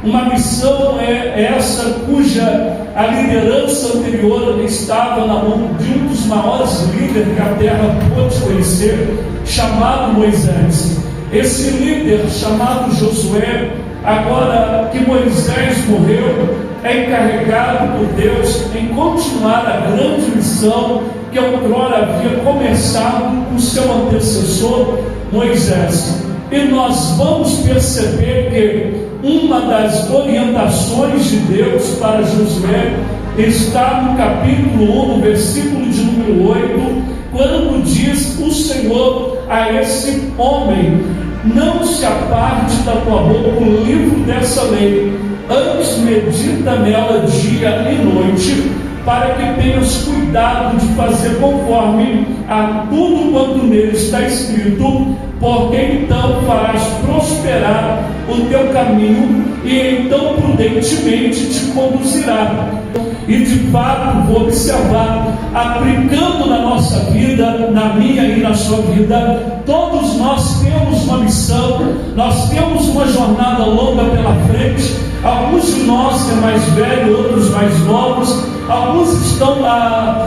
Uma missão é essa cuja a liderança anterior estava na mão de um dos maiores líderes que a terra pôde conhecer, chamado Moisés. Esse líder, chamado Josué, agora que Moisés morreu, é encarregado por Deus em continuar a grande missão que outrora havia começado com seu antecessor Moisés. E nós vamos perceber que uma das orientações de Deus para Josué está no capítulo 1, no versículo de número 8, quando diz o Senhor a esse homem: não se aparte da tua boca o livro dessa lei, antes medita nela dia e noite, para que tenhas cuidado de fazer conforme a tudo quanto nele está escrito, porque então farás prosperar o teu caminho e então prudentemente te conduzirá. E de fato vou observar, aplicando na nossa vida, na minha e na sua vida, todos nós temos uma missão, nós temos uma jornada longa pela frente. Alguns de nós é mais velho, outros mais novos, alguns estão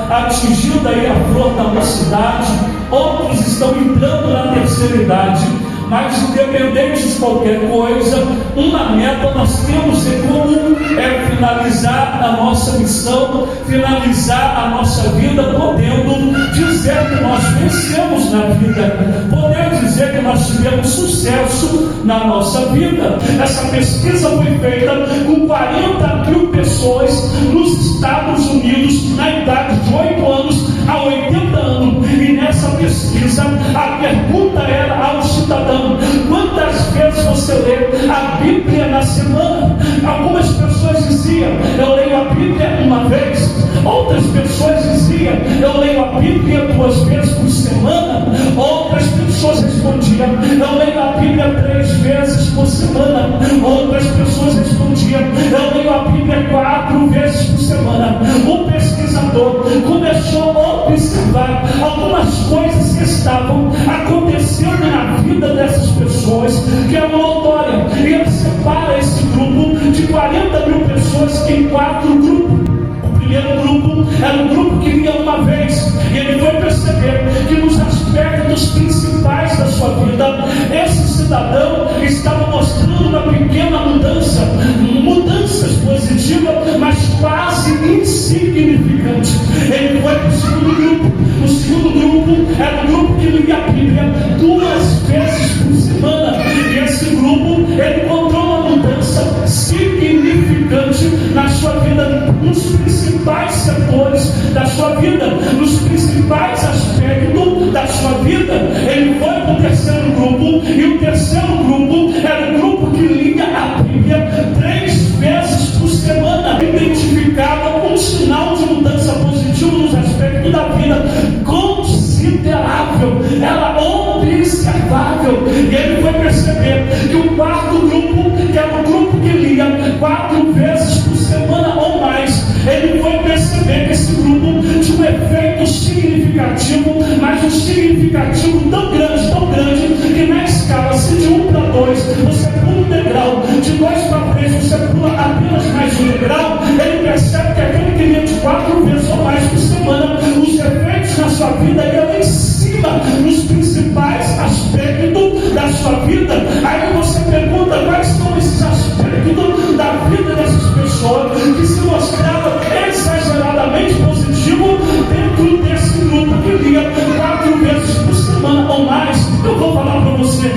atingindo aí a flor da mocidade, outros estão entrando na terceira idade. Mas independente de qualquer coisa, uma meta nós temos em comum: é finalizar a nossa missão, finalizar a nossa vida, podendo dizer que nós vencemos na vida, poder dizer que nós tivemos sucesso na nossa vida. Essa pesquisa foi feita com 40 mil pessoas nos Estados Unidos, na idade de 8 anos a 80 anos, e nessa pesquisa a pergunta era ao cidadão: quantas vezes você lê a Bíblia na semana? Algumas pessoas diziam: eu leio a Bíblia uma vez. Outras pessoas diziam: eu leio a Bíblia 2 vezes por semana. Outras pessoas respondiam: eu leio a Bíblia 3 vezes por semana. Outras pessoas respondiam: eu leio a Bíblia 4 vezes por semana. O pesquisador começou a observar algumas coisas que estavam acontecendo na vida dessas pessoas, que é notória, e ele separa esse grupo de 40 mil pessoas em 4 grupos. O primeiro grupo era um grupo que lia uma vez, e ele foi perceber que nos aspectos principais da sua vida, esse cidadão estava mostrando uma pequena mudança, mudanças positivas, mas quase insignificantes. Ele foi para o segundo grupo. O segundo grupo era um grupo que lia a Bíblia 2 vezes por semana, e esse grupo ele encontrou uma mudança significante na sua vida, nos principais setores da sua vida, nos principais aspectos da sua vida. Ele foi para o terceiro grupo, e o terceiro grupo era um grupo que lia a Bíblia 3 vezes por semana. Identificava um sinal de mudança positiva nos aspectos da vida considerável, era observável. E ele foi perceber que o quarto grupo, que era um grupo que lia 4 vezes por semana ou mais, ele foi perceber que esse grupo tinha um efeito significativo, mas um significativo tão grande, que na escala, se de 1 para 2 você pula um degrau, de 2 para 3 você pula apenas mais um degrau. Ele percebe que aquele que lia de 4 vezes ou mais por semana, os efeitos na sua vida iam lá em cima, nos principais aspectos da sua vida. Aí você pergunta: quais são esses aspectos da vida dessas pessoas que se mostravam exageradamente positivo dentro desse grupo que lia 4 vezes por semana ou mais? Eu vou falar para você.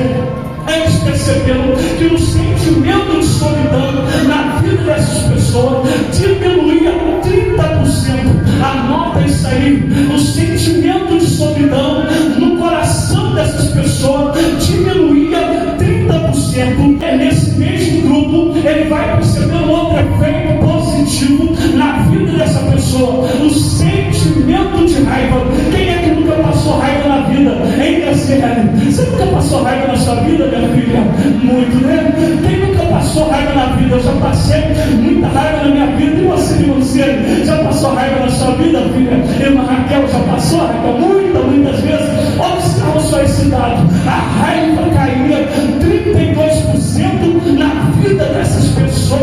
Eles perceberam que o sentimento de solidão na vida dessas pessoas diminuía 30%. Anota isso aí. O sentimento de solidão no coração dessas pessoas diminuía 30%. É nesse mesmo grupo, ele vai perceber um outro efeito positivo na vida dessa pessoa: o sentimento de raiva. Quem é que nunca passou raiva na vida? Hein, Graciela? Você nunca passou raiva na sua vida, minha filha? Muito, né? Quem nunca passou raiva na vida? Eu já passei muita raiva na minha vida. E você, irmãozinho, já passou raiva na sua vida, filha? Irmã Raquel já passou raiva muitas vezes. Observa só esse dado: a raiva caía 32% na vida dessas pessoas.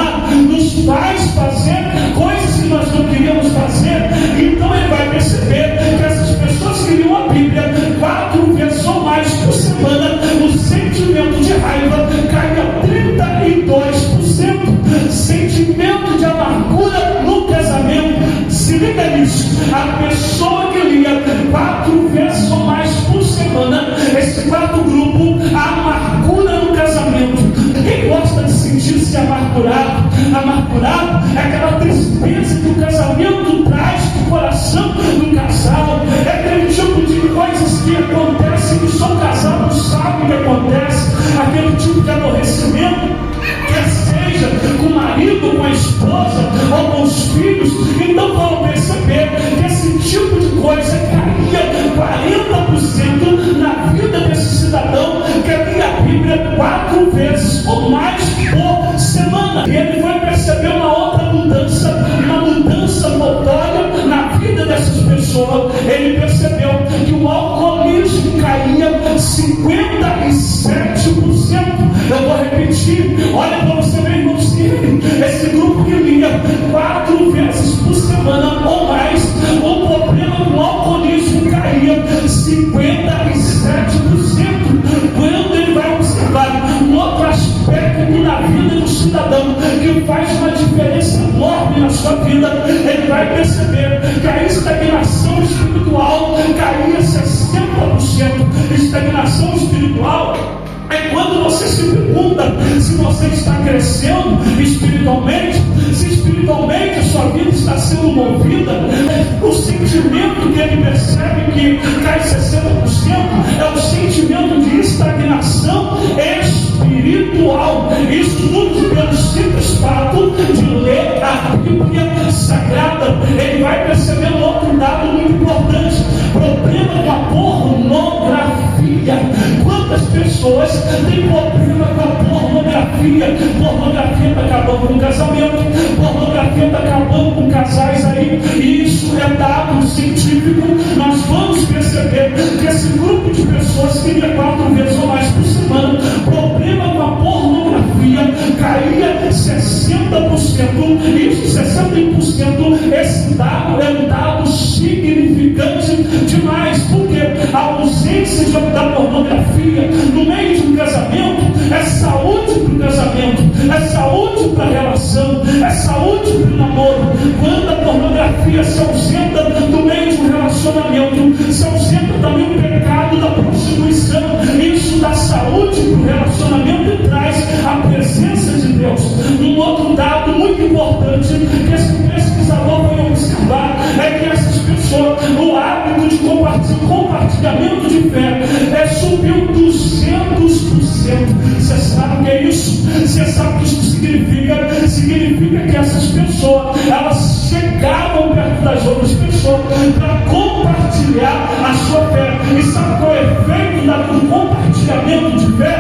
transformar, nos faz fazer coisas que nós não queríamos fazer. Então ele vai perceber que essas pessoas que liam a Bíblia 4 vezes ou mais por semana, o sentimento de raiva caia 32%. Sentimento de amargura no casamento. Se liga nisso, a pessoa que lia 4 vezes ou mais por semana, esse quarto grupo, a amargura no casamento. Quem gosta de sentir-se amargurado? Amargurado é aquela tristeza que o casamento traz para o coração do casal. É aquele tipo de coisas que acontecem que só o casal não sabe o que acontece. Aquele tipo de aborrecimento, quer seja com o marido, com a esposa ou com os filhos. Então vamos perceber que esse tipo de coisa caía 40% na vida desse cidadão que lia a Bíblia 4 vezes ou mais por semana. E ele foi perceber uma outra mudança notória na vida dessas pessoas. Ele percebeu que o alcoolismo caía 57%. Eu vou repetir, olha para você ver, irmãozinho, esse grupo que lia 4 vezes por semana ou mais, o problema do alcoolismo caía 57%. Quando ele vai observar um outro aspecto na vida do cidadão que faz uma diferença enorme na sua vida, ele vai perceber que a estagnação espiritual caía 60%. Estagnação espiritual é quando você se pergunta se você está crescendo espiritualmente, se espiritualmente a sua vida está sendo movida. O sentimento que ele percebe que cai 60% é o sentimento de estagnação espiritual. Isso tudo pelo simples fato de ler a Bíblia Sagrada. Ele vai perceber um outro dado muito importante: problema com a pornografia. Quantas pessoas têm problema com a pornografia? Pornografia está acabando com o casamento, pornografia está acabando com casais aí, e isso é dado científico. Nós vamos perceber que esse grupo de pessoas que lia 4 vezes ou mais por semana, problema com a pornografia caía 60%. Isso, 60%, esse dado é um dado significante demais, porque a ausência da pornografia no meio de um casamento é saúde para o casamento, é saúde para a relação, é saúde para o namoro. Quando a pornografia se ausenta do meio de um relacionamento, se ausenta também o pecado da prostituição. Isso dá saúde para o relacionamento e traz a presença de Deus. Um outro dado muito importante que esse pesquisador vai observar é que essas pessoas, o hábito de compartilhamento de fé subiu 200%. Você sabe o que é isso? Você sabe o que isso significa? Significa que essas pessoas, elas chegavam perto das outras pessoas para compartilhar a sua fé. E sabe qual é o efeito do compartilhamento de fé?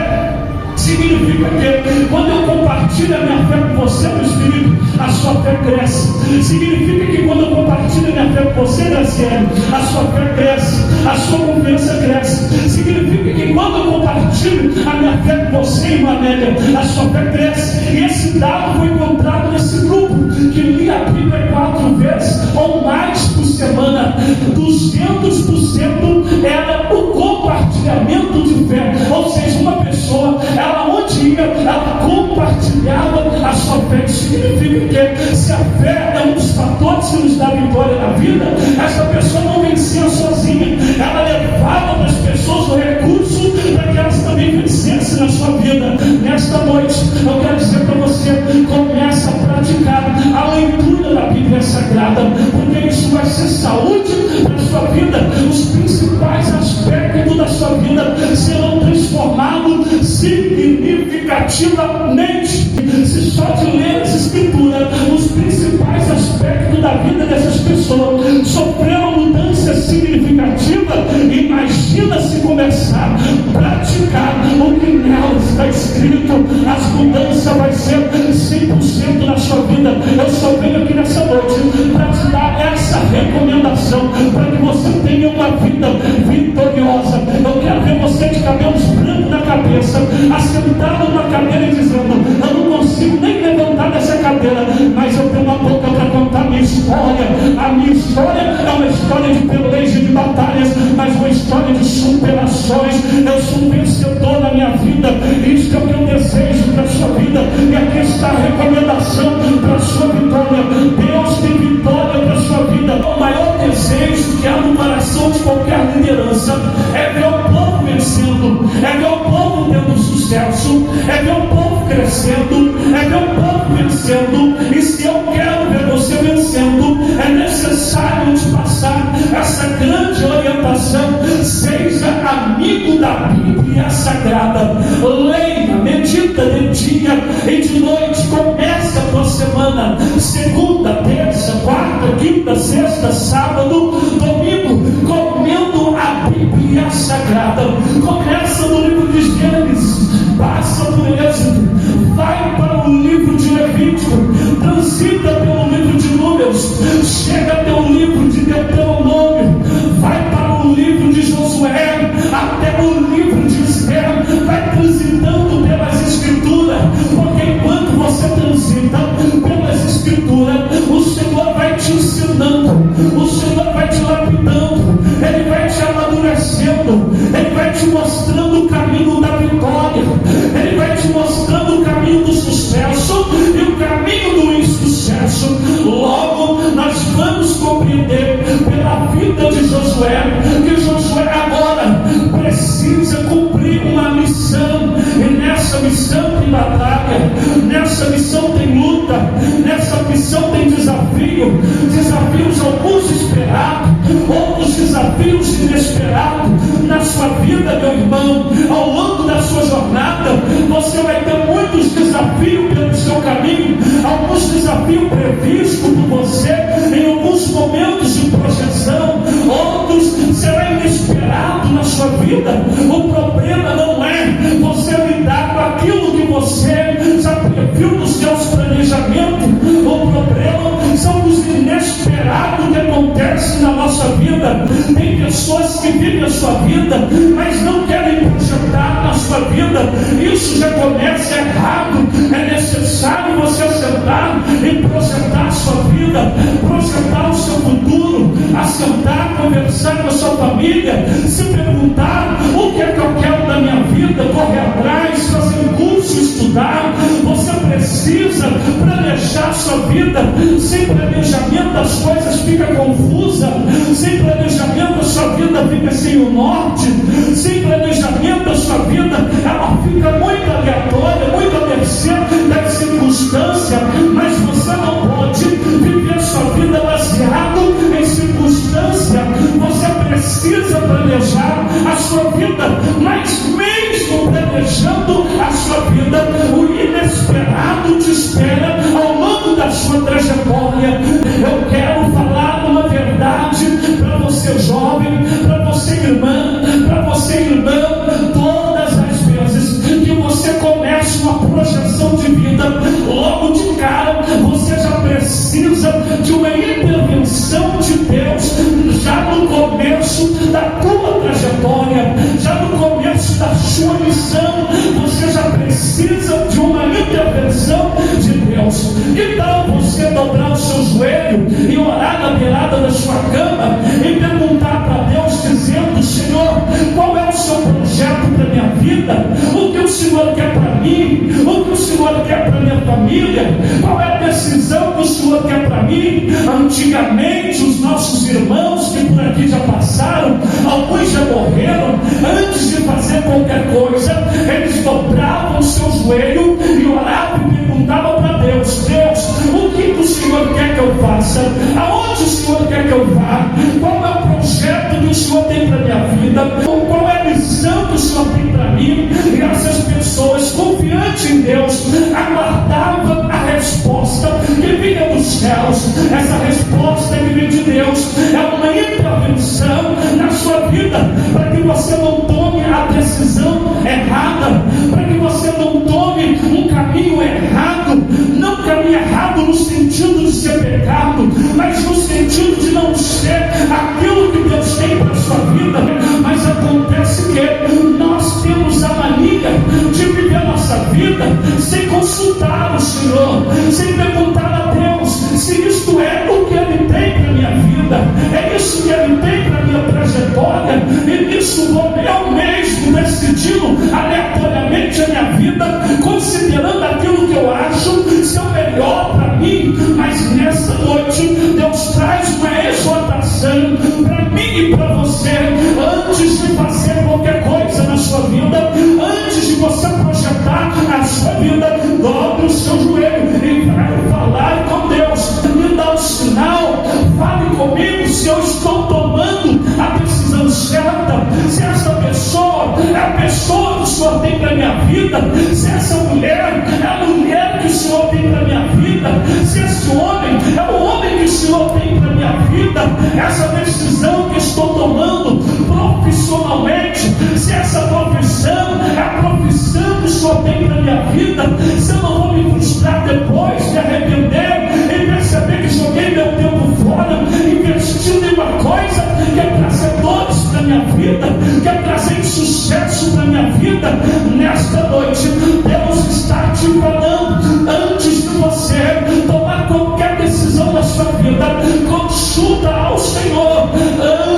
Significa que quando eu compartilho a minha fé com você, meu espírito, a sua fé cresce. Significa que quando eu compartilho a minha fé com você, Graciele, a sua fé cresce, a sua confiança cresce. Significa que quando eu compartilho a minha fé com você, irmã Amélia, a sua fé cresce. E esse dado foi encontrado nesse grupo que lia a Bíblia 4 vezes ou mais por semana. 200% era o compartilhamento de fé. Ou seja, uma pessoa, ela onde ia, ela compartilhava a sua fé. Significa que se a fé é um dos fatores que nos dá vitória na vida, essa pessoa não vencia sozinha, ela levava para as pessoas o recurso para que elas também vencessem na sua vida. Nesta noite eu quero dizer para você: comece a praticar a leitura da Bíblia Sagrada, porque isso vai ser saúde para a sua vida. Os principais aspectos da sua vida serão transformados significativamente. Se só de ler essa escritura, os principais aspectos da vida dessas pessoas sofreram mudança significativa, imagina se começar a praticar o que nela está escrito. As mudanças vai ser 100% na sua vida. Eu só venho aqui nessa noite para te dar essa recomendação, para que você tenha uma vida vitoriosa. Eu quero ver você de cabelos brancos na cabeça, assentado numa cadeira e dizendo: eu não consigo nem levantar dessa história de superações. Eu sou um vencedor na minha vida. Isso é o que eu desejo para a sua vida. E aqui está a recomendação para a sua vitória. Deus tem vitória para a sua vida. O maior desejo que há no coração de qualquer liderança é ver o povo vencendo, é ver o povo tendo sucesso, é ver o povo crescendo, é ver o povo vencendo. E se eu quero ver você vencendo, é necessário te passar essa grande orientação. Seja amigo da Bíblia Sagrada. Leia, medita de dia e de noite. Começa a tua semana, segunda, terça, quarta, quinta, sexta, sábado, domingo, comendo a Bíblia Sagrada. Começa no livro de Gênesis, passa por Êxodo, vai para o livro de Levítico, transita pelo livro de Números, chega até o livro de Deuteronômio, vai para o livro de Josué, até o livro de Esther, vai transitando pelas Escrituras, porque enquanto você transita pelas Escrituras, o Senhor vai te ensinando, o Senhor vai te lapidando, Ele vai te amadurecendo, Ele vai te mostrando o caminho da vitória, Ele vai te mostrando o caminho do sucesso e o caminho do insucesso. Logo, nós vamos compreender pela vida de Josué, que Josué agora precisa cumprir uma missão, e nessa missão tem batalha, nessa missão tem luta, nessa missão tem desafio, desafios alguns esperados, outros desafios inesperados na sua vida, meu irmão. Ao longo da sua jornada, você vai ter muitos desafios pelo seu caminho, alguns desafios previstos por você em alguns momentos de projeção, outros será inesperado na sua vida. O problema não é você lidar com aquilo que você já previu nos seus planejamentos. O problema são os inesperados que acontecem na nossa vida. Tem pessoas que vivem a sua vida, mas não querem projetar na sua vida. Isso já começa errado. É necessário você sentar e projetar a sua vida, projetar o seu futuro, assentar, conversar com a sua família, se perguntar: o que é que eu quero da minha vida? Correr atrás, fazer um curso, estudar. Você precisa planejar a sua vida. Sem planejamento as coisas ficam confusas. Sem planejamento a sua vida fica sem o norte. Sem planejamento a sua vida ela fica muito aleatória, muito à mercê das circunstâncias. Mas você não pode viver a sua vida baseado em circunstância. Você precisa planejar a sua vida, mas mesmo planejando a sua vida, o inesperado te espera ao longo da sua trajetória. Eu quero falar uma verdade para você, jovem, para você, irmã, todas as vezes que você começa uma projeção de vida, logo de cara você já precisa de uma intervenção de Deus, já no começo da tua trajetória, já no começo da sua missão. Você já precisa de uma intervenção de Deus. Que tal você dobrar o seu joelho e orar na beirada da sua cama e perguntar para Deus, dizendo: Senhor, qual é o seu projeto para a minha vida? O que o Senhor quer para mim? O que o Senhor quer para a minha família? Qual é a decisão que o Senhor quer para mim? Antigamente, os nossos irmãos que por aqui já passaram, alguns já morreram, antes de fazer qualquer coisa, eles dobravam o seu joelho e oravam e perguntavam para Deus: Deus, o que o Senhor quer que eu faça? Aonde o Senhor quer que eu vá? Qual é o projeto que o Senhor tem para a minha vida? Qual é a missão que o Senhor tem para mim? E essas pessoas, confiantes em Deus, aguardavam a resposta que vinha dos céus. Essa resposta que vem de Deus é uma intervenção na sua vida, para que você não tome a decisão errada, para que você não tome um caminho errado. Não caminho errado no sentido de ser pecado, mas no sentido de não ser aquilo que Deus tem para a sua vida. Mas acontece que nós temos a mania de viver a nossa vida sem consultar o Senhor, sem perguntar a Deus se isto é o que Ele tem para a minha vida, é isso que Ele tem para a minha trajetória. E nisso vida, se essa mulher é a mulher que o Senhor tem para a minha vida, se esse homem é o homem que o Senhor tem para a minha vida, essa decisão que estou tomando profissionalmente, se essa profissão é a profissão que o Senhor tem para a minha vida, se eu não vou me frustrar depois, me arrepender e perceber que joguei meu tempo fora, investindo em uma coisa que é trazer dores para a minha vida, que é trazer sucesso para a minha vida. Nesta noite, Deus está te falando, antes de você tomar qualquer decisão na sua vida, consulta ao Senhor.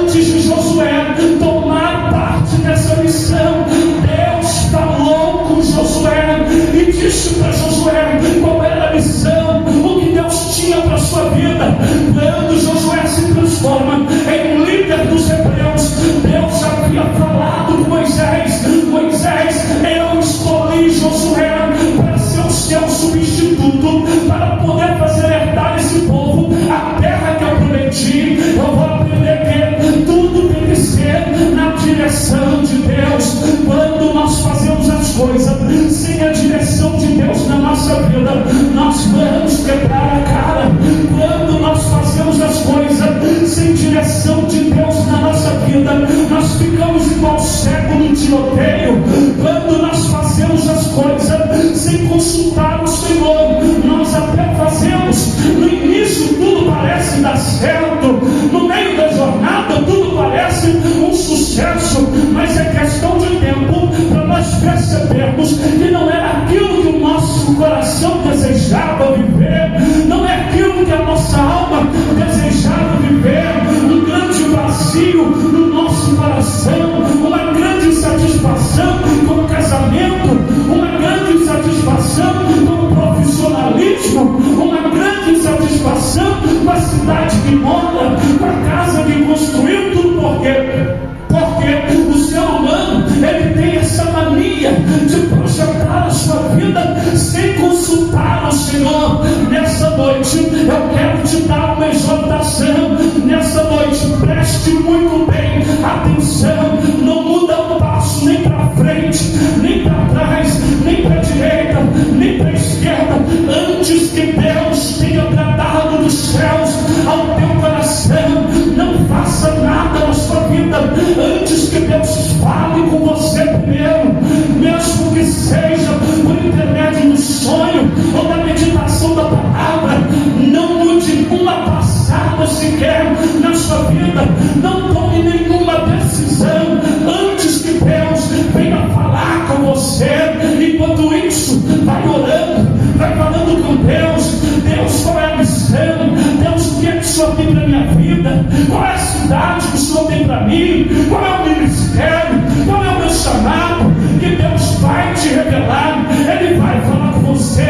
Antes de Josué tomar parte dessa missão, Deus falou com Josué e disse para Josué qual era a missão, o que Deus tinha para a sua vida. Quando Josué se transforma em líder dos hebreus, Deus já havia falado com Moisés: Moisés, eu escolhi Josué para ser o seu substituto, para poder fazer herdar esse povo a terra que eu prometi. Eu vou aprender que tudo tem que ser na direção de Deus. Quando nós fazemos as coisas sem a direção de Deus na nossa vida, nós vamos quebrar a cara. Quando nós fazemos as coisas sem direção de Deus na nossa vida, nós ficamos igual cego no tiroteio. Quando nós fazemos as coisas sem consultar o Senhor, nós até fazemos, no início tudo parece dar certo, no meio da jornada tudo parece um sucesso, mas é questão de tempo para nós percebermos que não era aquilo que o nosso coração desejava viver, não é aquilo que a nossa alma desejava viver. Um grande vazio no nosso coração, uma grande insatisfação com o casamento, uma grande insatisfação com o profissionalismo, uma grande insatisfação com a cidade que mora, com a casa que construiu. Tudo por quê? Porque o ser humano, ele tem essa mania de projetar a sua vida sem consultar o Senhor. Nessa noite eu quero te dar uma exortação. Nessa noite preste muito bem atenção. Não muda um passo nem para frente, nem para trás, nem para a direita, nem para a esquerda, antes que Deus tenha bradado dos céus ao teu coração. Não faça nada na sua vida antes que Deus fale com você primeiro, mesmo que seja por intermédio do sonho ou da meditação da palavra. Não mude uma passada sequer na sua vida, não tome nenhuma decisão antes que Deus venha falar com você. Enquanto isso, vai orando, vai falando com Deus. Deus, qual é a missão? Deus, o que é que o Senhor tem para a minha vida? Qual é a cidade que o Senhor tem para mim? Qual é o ministério? Qual é o meu chamado? Que Deus vai te revelar, Ele vai falar com você.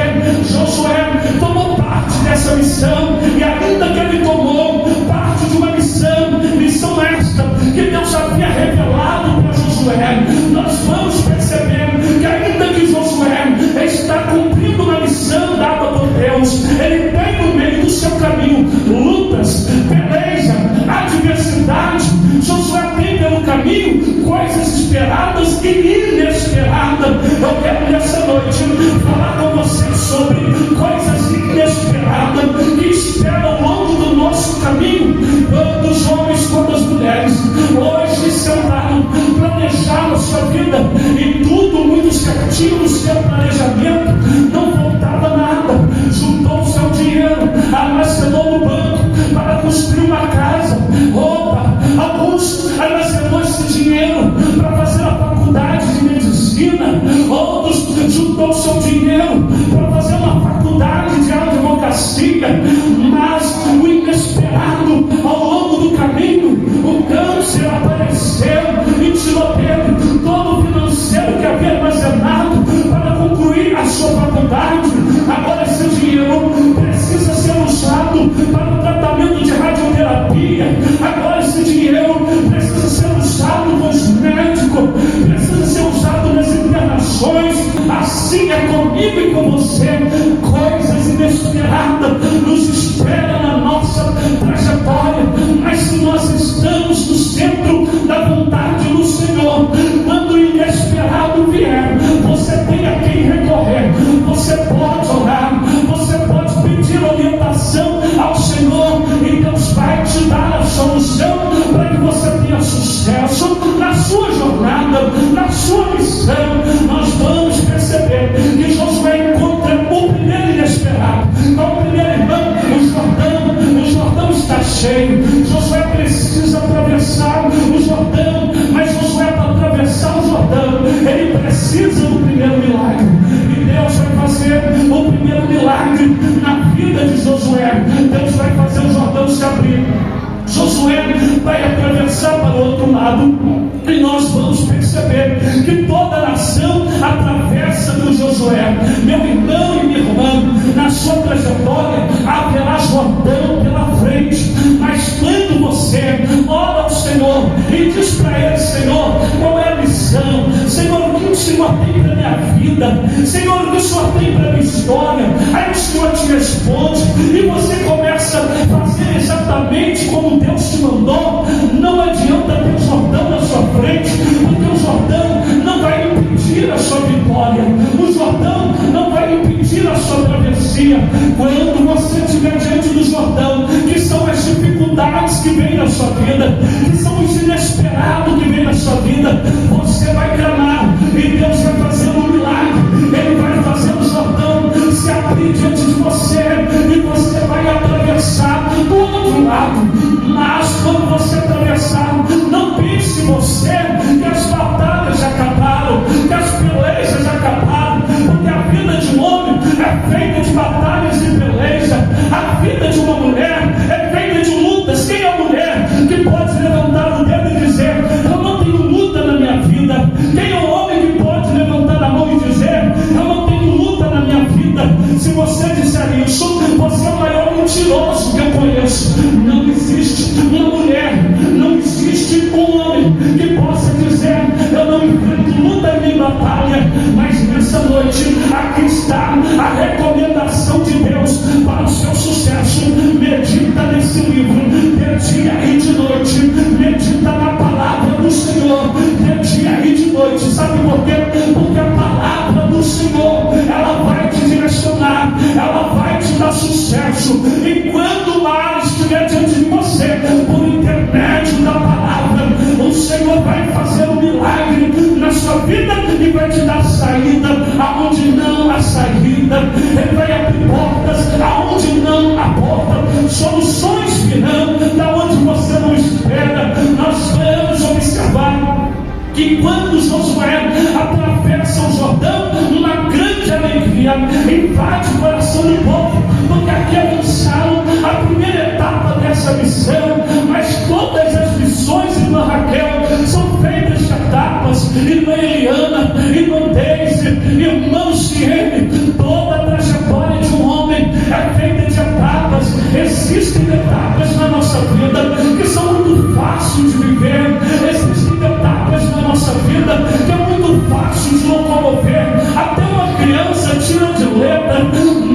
Josué tomou parte dessa missão, e ainda que ele tomou parte de uma missão esta que Deus havia revelado para Josué, nós vamos perceber que ainda que Josué está cumprindo uma missão dada por Deus, ele tem no meio do seu caminho lutas, peleja, adversidade. Josué tem pelo caminho coisas esperadas e inesperadas. Eu quero nessa noite falar com você sobre coisas inesperadas que esperam ao longo do nosso caminho. Quantos homens, quantas mulheres hoje sentaram, planejaram a sua vida e tudo muito certinho no seu planejamento, não faltava nada, juntou o seu dinheiro, armazenou no banco para construir uma casa. Opa, alguns armazenou esse dinheiro para fazer a faculdade de medicina, outros juntou o seu dinheiro para fazer uma faculdade de advocacia, mas o inesperado ao longo do caminho, o câncer apareceu e tirou dele todo o financeiro que havia armazenado para concluir a sua faculdade. Agora esse dinheiro precisa ser usado para o tratamento de radioterapia. Agora esse dinheiro precisa ser usado com os médicos, precisa ser usado nas internações. Assim é comigo e com você. Coisas inesperadas nos Josué, Deus vai fazer o Jordão se abrir. Josué vai atravessar para o outro lado, e nós vamos perceber que toda a nação atravessa do Josué. Meu irmão e minha irmã, na sua trajetória haverá Jordão pela frente, mas quando você ora ao Senhor e diz para Ele: Senhor, qual é a missão? Senhor, o que o Senhor tem para a minha vida? Senhor, o que o Senhor tem para a minha história? Aí o Senhor te responde, e você começa a fazer exatamente como Deus te mandou. Não adianta ter o Jordão na sua frente, porque o Jordão não vai impedir a sua vitória, o Jordão não vai impedir a sua travessia. Quando você estiver diante do Jordão, que são as dificuldades que vêm na sua vida, que são os inesperados que vêm na sua vida, você vai clamar, e Deus vai fazer um milagre. Ele vai fazer o Jordão se abrir diante de você, e você vai atravessar do outro lado. Mas quando você atravessar, não pense você que as batalhas já acabaram, que as pelejas já acabaram, porque a vida de um homem é feita de batalhas e pelejas. A vida de uma mulher é feita de lutas. Quem é a mulher que pode levantar o dedo e dizer: eu não tenho luta na minha vida? Quem é o homem que pode levantar a mão e dizer: eu não tenho luta na minha vida? Se você disser isso, você é o maior mentiroso que eu conheço. Não existe uma mulher, não existe um homem que possa dizer: eu não enfrento luta nem batalha. Mas nessa noite, aqui está a recomendação de Deus para o seu sucesso. Medita nesse livro de dia e de noite, medita na palavra do Senhor de dia e de noite. Sabe por quê? Porque a palavra do Senhor, ela vai te direcionar, ela vai te dar sucesso. E quando o mar estiver diante de você, por intermédio da palavra, o Senhor vai fazer um milagre na sua vida e vai te dar saída aonde não há saída. Ele vai abrir portas aonde não há porta, soluções virão da onde você não espera. Nós vamos observar que quando Josué atravessa o Jordão, uma grande alegria invade o coração do povo, porque aqui avançaram a primeira etapa dessa missão. Mas todas as missões, irmã Raquel, são feitas de etapas. Irmã Eliana, irmã Deise, irmão Ciene, toda a trajetória de um homem é feita de etapas. Existem etapas na nossa vida que são muito fáceis de viver, existem etapas na nossa vida que é muito fácil de locomover, até uma criança tira de letra.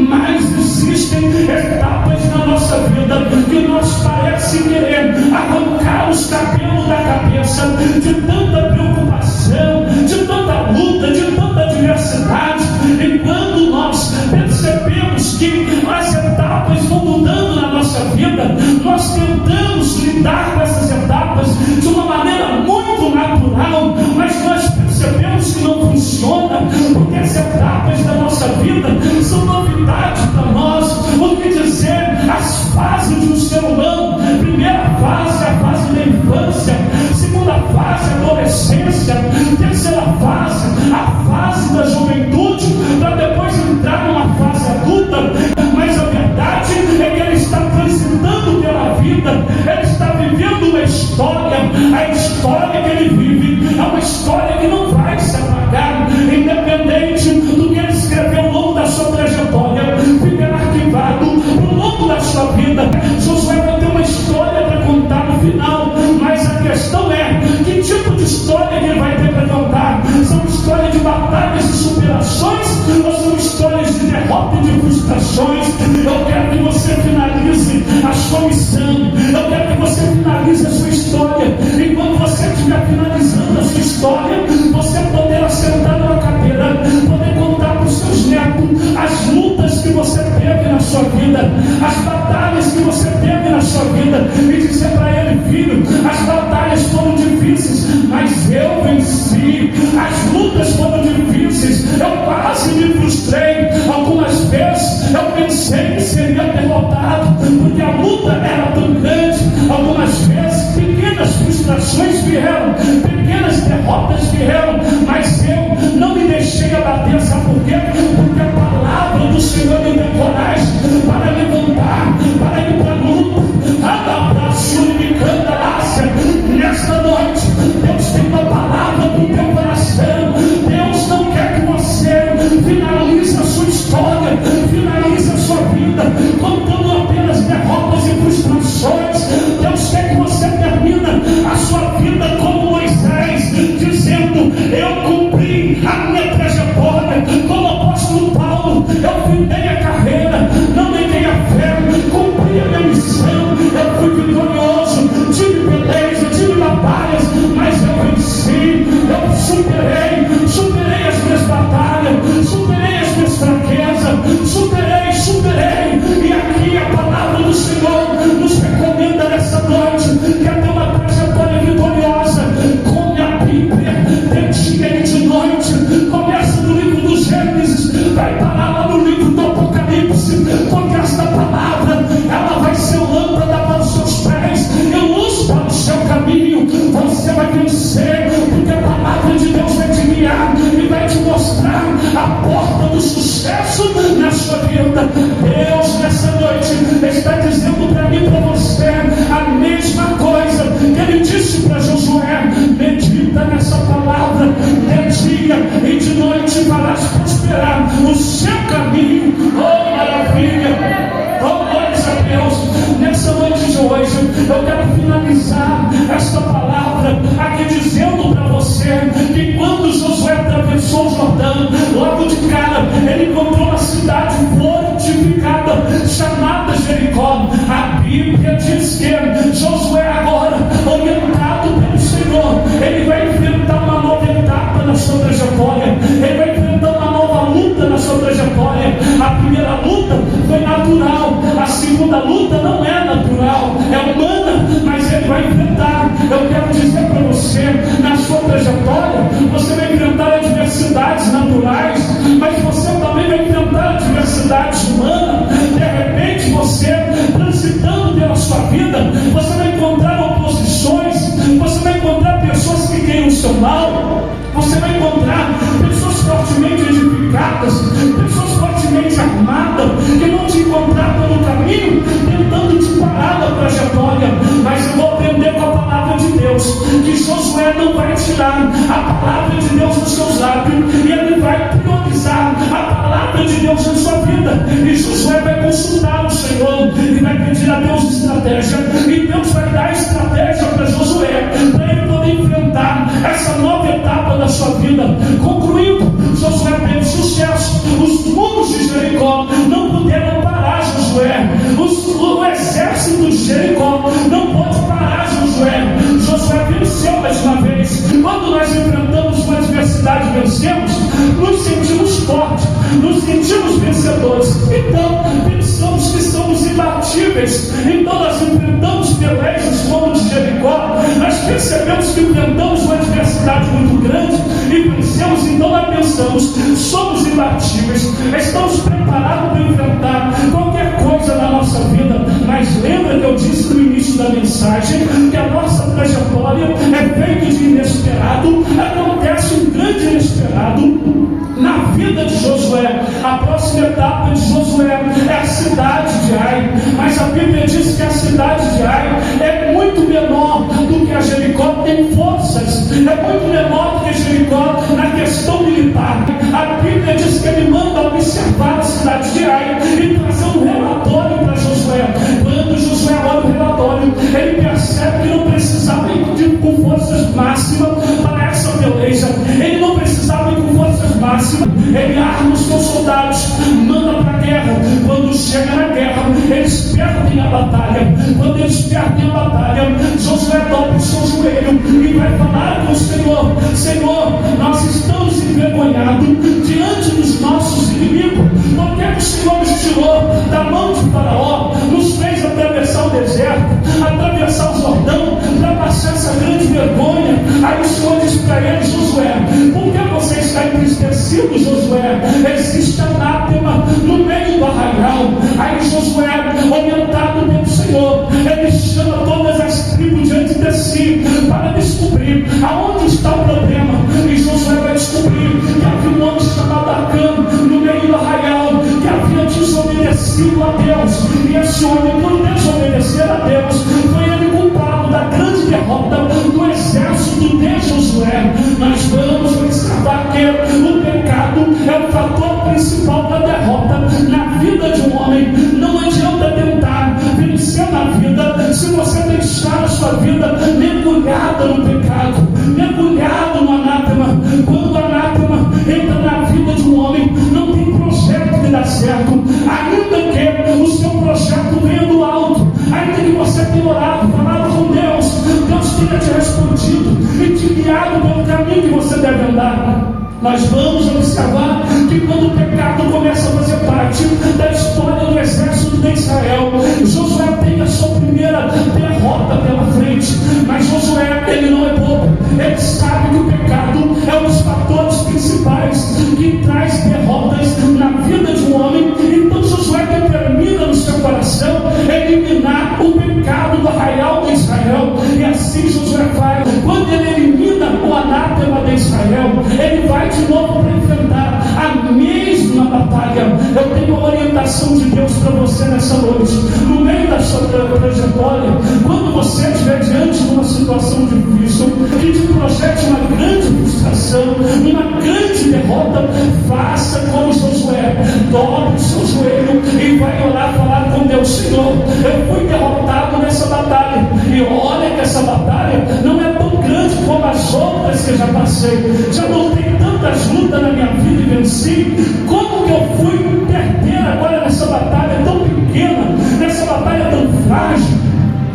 Mas existem etapas na nossa vida que nós parece querer arrancar os cabelos da cabeça, de tanta preocupação, de tanta luta, de tanta adversidade. E quando nós percebemos que as etapas vão mudando na nossa vida, nós tentamos lidar com essas etapas de uma maneira muito natural, mas nós percebemos que não funciona, porque as etapas da nossa vida são novidade para nós. O que dizer as fases de um ser humano? Primeira fase é a fase da infância, segunda fase é a adolescência, terceira fase a fase da juventude, para depois entrar numa fase adulta. Mas a verdade é que ele está transitando pela vida, ele está vivendo uma história. A história que ele vive é uma história que não vai se apagar, independente do que ele escreveu ao longo da sua trajetória, ficará arquivado ao longo da sua vida. Josué vai ter uma história para contar no final, mas a questão é: que tipo de história que ele vai ter para contar? São histórias de batalhas e superações, ou são histórias de derrota e de frustrações? Eu quero que você finalize a sua missão, eu quero que você finalize a sua história, e quando você estiver finalizando a sua história, você poderá sentar numa cadeira, poder contar para os seus netos as lutas que você teve na sua vida, as batalhas que você teve na sua vida, e dizer para ele: filho, as batalhas foram difíceis, mas eu venci. As lutas foram difíceis, eu quase me frustrei. Algumas vezes eu pensei que seria derrotado, porque a luta era tão grande. Algumas vezes pequenas frustrações vieram, pequenas derrotas vieram, mas eu não me deixei abater. Sabe por quê? Porque a palavra do Senhor me deu coragem para levantar quando a luta não é natural, é humana, mas ele vai enfrentar. Eu quero dizer para você, na sua trajetória, você vai enfrentar adversidades naturais, mas você também vai enfrentar adversidades humanas. De repente, você, transitando pela sua vida, você vai encontrar oposições, você vai encontrar pessoas que querem o seu mal, você vai encontrar pessoas fortemente edificadas, pessoas fortemente armadas, que vão te encontrar pelo caminho, tentando te parar da trajetória. Mas eu vou aprender com a palavra de Deus, que Josué não vai tirar a palavra de Deus dos seus lábios, e ele vai priorizar a palavra de Deus na sua vida. E Josué vai consultar o Senhor e vai pedir a Deus estratégia, e Deus vai dar estratégia para Josué, para ele poder enfrentar essa nova etapa da sua vida. Concluindo, Josué teve sucesso. Os muros de Jericó não puderam parar Josué. O exército de Jericó não pôde parar Josué. Josué venceu mais uma vez. Quando nós enfrentamos uma adversidade e vencemos, nos sentimos fortes, nos sentimos vencedores. Então, pensamos que somos imbatíveis. Então, nós enfrentamos pelejas como de Jericó. Nós percebemos que enfrentamos uma adversidade muito grande e vencemos. Então, nós pensamos, somos imbatíveis, estamos preparados para enfrentar qualquer coisa na nossa vida. Mas lembra que eu disse no início da mensagem que a nossa trajetória é feita de inesperado. Acontece um grande inesperado na vida de Josué. A próxima etapa de Josué é a cidade de Ai, mas a Bíblia diz que a cidade de Ai é muito menor do que a Jericó. Tem forças, é muito menor do que Jericó na questão militar. A Bíblia diz que ele manda observar a cidade de Ai e trazer um relatório para Josué. Quando Josué olha o relatório, ele percebe que não precisava ir com forças máximas para essa peleja. Ele não precisava ir com forças máximas. Ele arma os seus soldados, manda para a guerra. Quando chega na guerra, eles perdem a batalha. Quando eles perdem a batalha, Josué dobra o seu joelho e vai falar com o Senhor: Senhor, nós estamos envergonhados diante dos nossos inimigos, porque o Senhor nos tirou da mão de Faraó, nos fez atravessar o deserto, atravessar o Jordão, para passar essa grande vergonha. Aí o Senhor diz para ele: Josué, por que você está entristecido, Josué? Existe anátema no meio do arraial. Aí Josué, orientado pelo Senhor, ele chama todas as tribos diante de si para descobrir aonde está o problema. E Josué vai descobrir que havia um homem chamado Acã no meio do arraial, que havia desobedecido a Deus. E esse homem, por desobedecer a Deus, foi ele culpado da grande derrota do exército de Josué. Nós vamos observar que o pecado é o fator principal da derrota na vida de um homem. Não adianta tentar vencer na vida se você deixar a sua vida mergulhada no pecado, mergulhado no anátema. Quando o anátema entra na vida de um homem, não tem projeto que dá certo. Ainda que o seu projeto venha do alto, ainda que você tenha orado, falado com Deus, Deus tenha te respondido e te guiado pelo caminho que você deve andar. Nós vamos observar que quando o pecado começa a fazer parte da história do exército de Israel, Josué tem a sua primeira derrota pela frente. Mas Josué, ele não é bobo. Ele sabe que o pecado é um dos fatores principais que traz derrotas na vida de um homem. Então Josué determina no seu coração eliminar o pecado do arraial de Israel. E assim Josué faz. Quando ele elimina o anátema de Israel, ele vai de novo para enfrentar a mesma batalha. Eu tenho uma orientação de Deus para você nessa noite. No meio da sua trajetória, quando você estiver diante de uma situação difícil, que te projete uma grande frustração, uma grande derrota, faça como Josué, dobre o seu joelho e vai orar, falar com Deus: Senhor, eu fui derrotado nessa batalha, e olha que essa batalha não é tão grande como as outras que eu já passei. Já lutei tantas lutas na minha vida e venci. Como que eu fui perder agora nessa batalha tão pequena, nessa batalha tão frágil?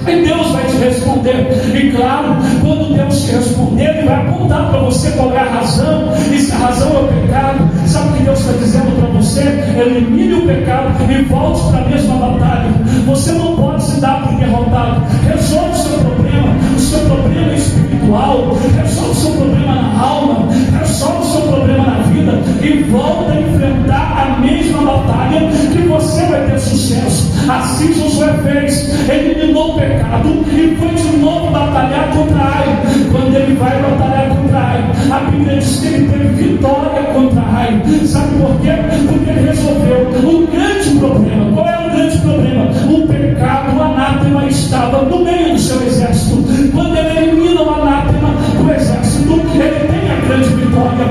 E Deus vai te responder. E claro, quando Deus te responder, Ele vai apontar para você qual é a razão. E se a razão é o pecado, sabe o que Deus está dizendo para você? Elimine o pecado e volte para a mesma batalha. Você não pode se dar por derrotado. Resolve o seu problema espiritual, resolve o seu problema na alma, resolve o seu problema na vida e volta a enfrentar a mesma batalha que você vai ter sucesso. Assim Josué fez, eliminou o pecado e foi de novo batalhar contra Ai. Quando ele vai batalhar contra Ai, a Bíblia diz que ele teve vitória contra Ai. Sabe por quê? Porque ele resolveu um grande problema. Qual é o grande problema? O pecado, o anátema estava no meio do seu exército. Quando ele elimina o anátema do exército, ele tem a grande vitória.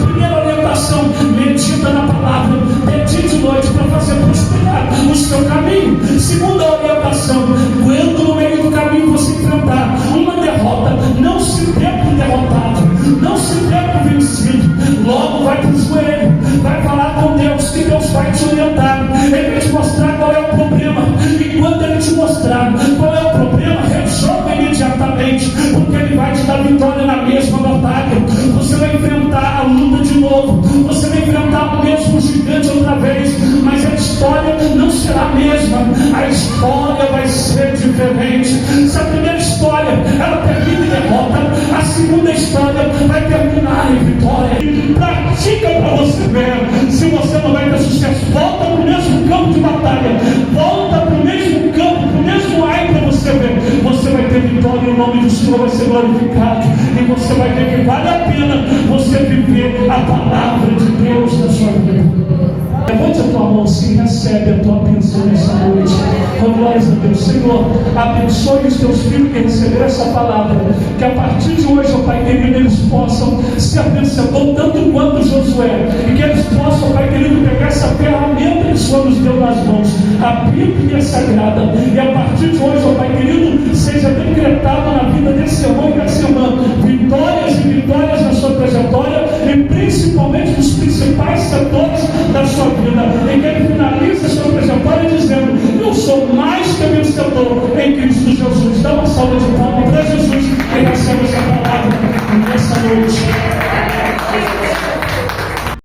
Primeira orientação: medita na palavra, medite de noite para fazer prosperar o seu caminho. Segunda orientação: quando no meio do caminho você enfrentar uma derrota, não se dê por derrotado, não se dê por vencido. Logo vai para o joelho, vai falar com Deus, que Deus vai te orientar. Ele vai te mostrar qual é o problema, e quando Ele te mostrar qual é o problema, resolve imediatamente, porque Ele vai te dar vitória na mesma batalha. Você vai enfrentar a luta de novo, você vai enfrentar o mesmo gigante outra vez, mas a história não será a mesma, a história vai ser diferente. Se a primeira história ela termina em derrota, a segunda história vai terminar em vitória. Pratica para você ver se você não vai ter sucesso. Volta para o mesmo campo de batalha, volta para o mesmo campo, para o mesmo Ai, para você ver. Você vai ter vitória e o nome do Senhor vai ser glorificado, e você vai ver que vale a pena você viver a palavra de Deus na sua vida. Levante a tua mão sim, recebe a tua bênção nessa noite. Oh, glórias a Deus. Senhor, abençoe os teus filhos que receberam essa palavra, que a partir de hoje, oh Pai querido, eles possam ser vencedor tanto quanto Josué, e que eles possam, Pai querido, pegar essa ferramenta que o Senhor nos deu nas mãos, a Bíblia Sagrada, e a partir de hoje, oh Pai querido, seja decretado na vida desse irmão e dessa irmã vitórias e vitórias na sua trajetória, e principalmente nos principais setores da sua vida. E que ele finalize a sua trajetória dizendo: eu sou mais que vencedor em Cristo Jesus. Dá uma salva de